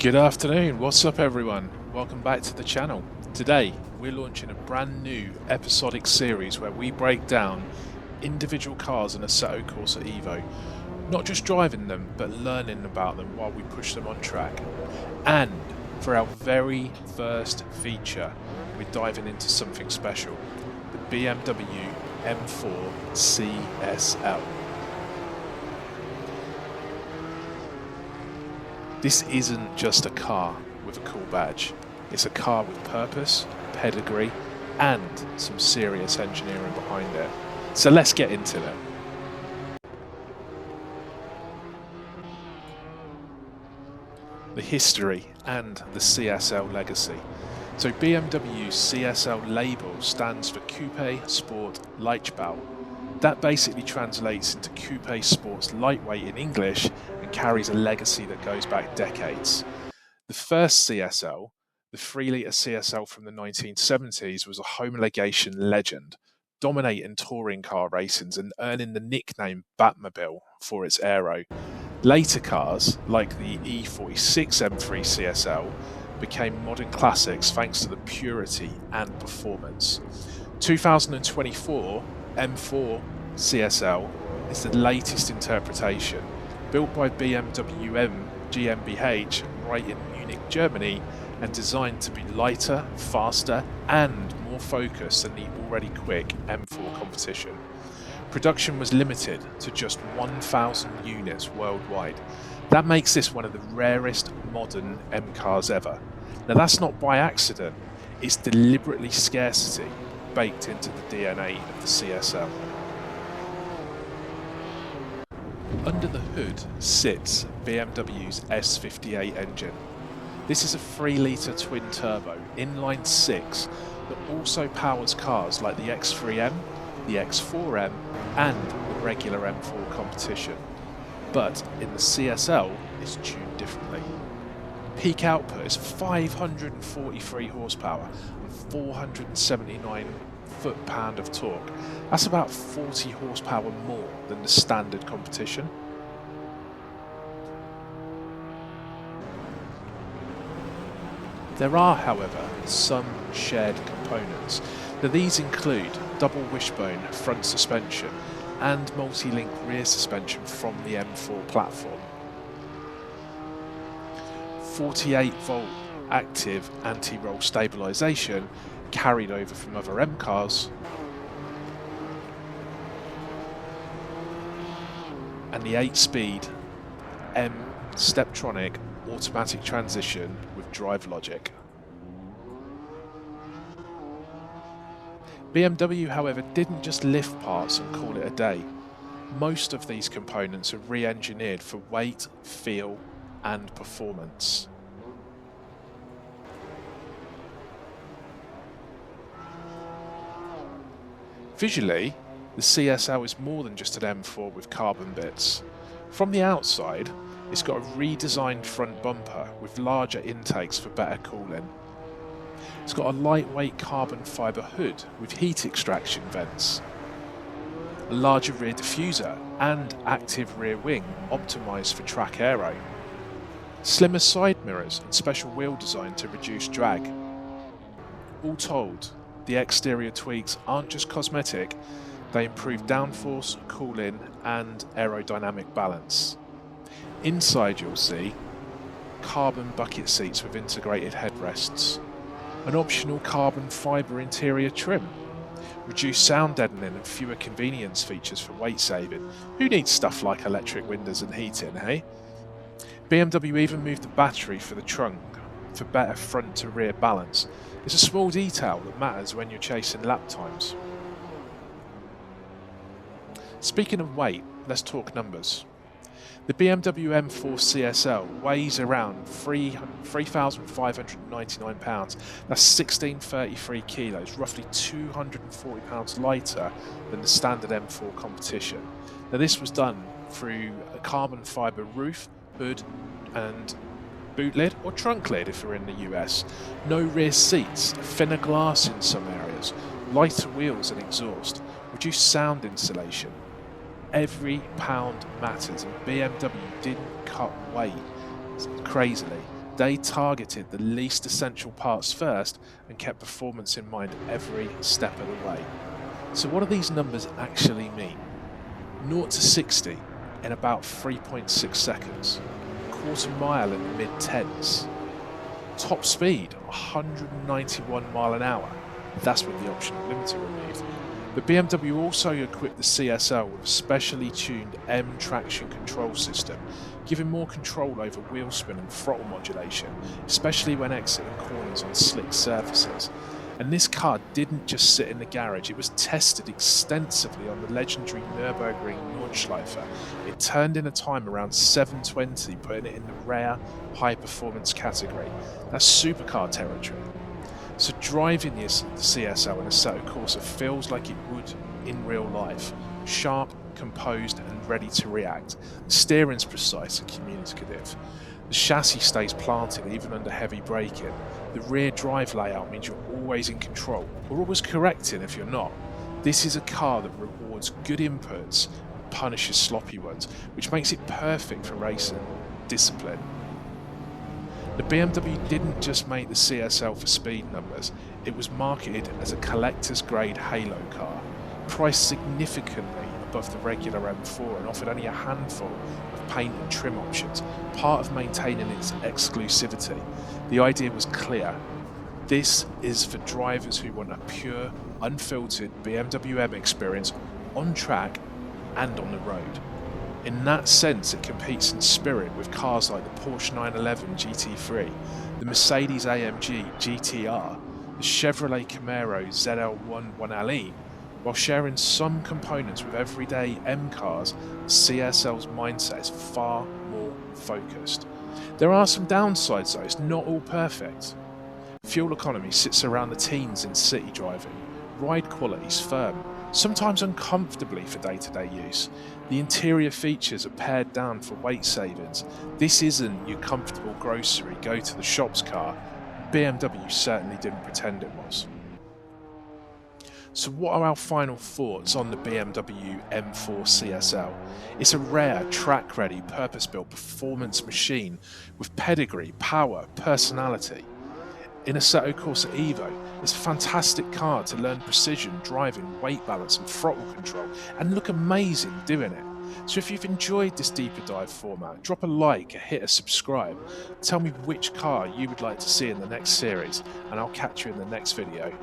Good afternoon, what's up everyone? Welcome back to the channel. Today we're launching a brand new episodic series where we break down individual cars in Assetto Corsa Evo. Not just driving them, but learning about them while we push them on track. And for our very first feature, we're diving into something special, the BMW M4 CSL. This isn't just a car with a cool badge. It's a car with purpose, pedigree, and some serious engineering behind it. So let's get into it. The history and the CSL legacy. So BMW CSL label stands for Coupe Sport Leichtbau. That basically translates into Coupe Sports Lightweight in English and carries a legacy that goes back decades. The first CSL, the 3-litre CSL from the 1970s, was a homologation legend, dominating touring car racings and earning the nickname Batmobile for its aero. Later cars, like the E46 M3 CSL, became modern classics thanks to the purity and performance. 2024 M4 CSL is the latest interpretation, built by BMW GmbH right in Munich, Germany, and designed to be lighter, faster, and more focused than the already quick M4 competition. Production was limited to just 1,000 units worldwide. That makes this one of the rarest modern M cars ever. Now that's not by accident, it's deliberately scarcity baked into the DNA of the CSL. Under the hood sits BMW's S58 engine. This is a 3-litre twin-turbo inline-6 that also powers cars like the X3M, the X4M, and the regular M4 competition. But in the CSL, it's tuned differently. Peak output is 543 horsepower and 479 foot-pound of torque. That's about 40 horsepower more than the standard competition. There are, however, some shared components. Now, these include double wishbone front suspension and multi-link rear suspension from the M4 platform. 48-volt active anti-roll stabilisation carried over from other M cars, and the 8-speed M Steptronic automatic transmission with drive logic. BMW, however, didn't just lift parts and call it a day. Most of these components are re-engineered for weight, feel, and performance. Visually, the CSL is more than just an M4 with carbon bits. From the outside, it's got a redesigned front bumper with larger intakes for better cooling. It's got a lightweight carbon fibre hood with heat extraction vents, a larger rear diffuser and active rear wing optimised for track aero, slimmer side mirrors and special wheel design to reduce drag. All told, the exterior tweaks aren't just cosmetic, they improve downforce, cooling and aerodynamic balance. Inside you'll see carbon bucket seats with integrated headrests, an optional carbon fibre interior trim, reduced sound deadening and fewer convenience features for weight saving. Who needs stuff like electric windows and heating, hey? BMW even moved the battery for the trunk for better front to rear balance. It's a small detail that matters when you're chasing lap times. Speaking of weight, let's talk numbers. The BMW M4 CSL weighs around 3,599 pounds. That's 1,633 kilos, roughly 240 pounds lighter than the standard M4 competition. Now this was done through a carbon fibre roof, hood and boot lid or trunk lid if you're in the US. No rear seats, thinner glass in some areas, lighter wheels and exhaust, reduced sound insulation. Every pound matters, and BMW didn't cut weight crazily. They targeted the least essential parts first and kept performance in mind every step of the way. So what do these numbers actually mean? 0 to 60 in about 3.6 seconds, quarter mile in the mid-10s, top speed 191 mile an hour, that's with the optional limiter removed. But BMW also equipped the CSL with a specially tuned M traction control system, giving more control over wheel spin and throttle modulation, especially when exiting corners on slick surfaces. And this car didn't just sit in the garage, it was tested extensively on the legendary Nürburgring Nordschleife. It turned in a time around 7:20, putting it in the rare high-performance category. That's supercar territory. So driving the CSL in Assetto Corsa feels like it would in real life. Sharp, composed and ready to react. The steering's precise and communicative. The chassis stays planted even under heavy braking. The rear drive layout means you're always in control, or always correcting if you're not. This is a car that rewards good inputs and punishes sloppy ones, which makes it perfect for racing discipline. The BMW didn't just make the CSL for speed numbers, it was marketed as a collector's grade halo car, priced significantly above the regular M4 and offered only a handful of paint and trim options, part of maintaining its exclusivity. The idea was clear. This is for drivers who want a pure, unfiltered BMW M experience on track and on the road. In that sense, it competes in spirit with cars like the Porsche 911 GT3, the Mercedes-AMG GTR, the Chevrolet Camaro ZL1 1LE, while sharing some components with everyday M cars. The CSL's mindset is far more focused. There are some downsides though, it's not all perfect. Fuel economy sits around the teens in city driving. Ride quality is firm, sometimes uncomfortably for day-to-day use. The interior features are pared down for weight savings. This isn't your comfortable grocery, go to the shops car. BMW certainly didn't pretend it was. So what are our final thoughts on the BMW M4 CSL? It's a rare, track-ready, purpose-built performance machine with pedigree, power, personality. In Assetto Corsa Evo, it's a fantastic car to learn precision, driving, weight balance and throttle control, and look amazing doing it. So if you've enjoyed this deeper dive format, drop a like, hit a subscribe, tell me which car you would like to see in the next series, and I'll catch you in the next video.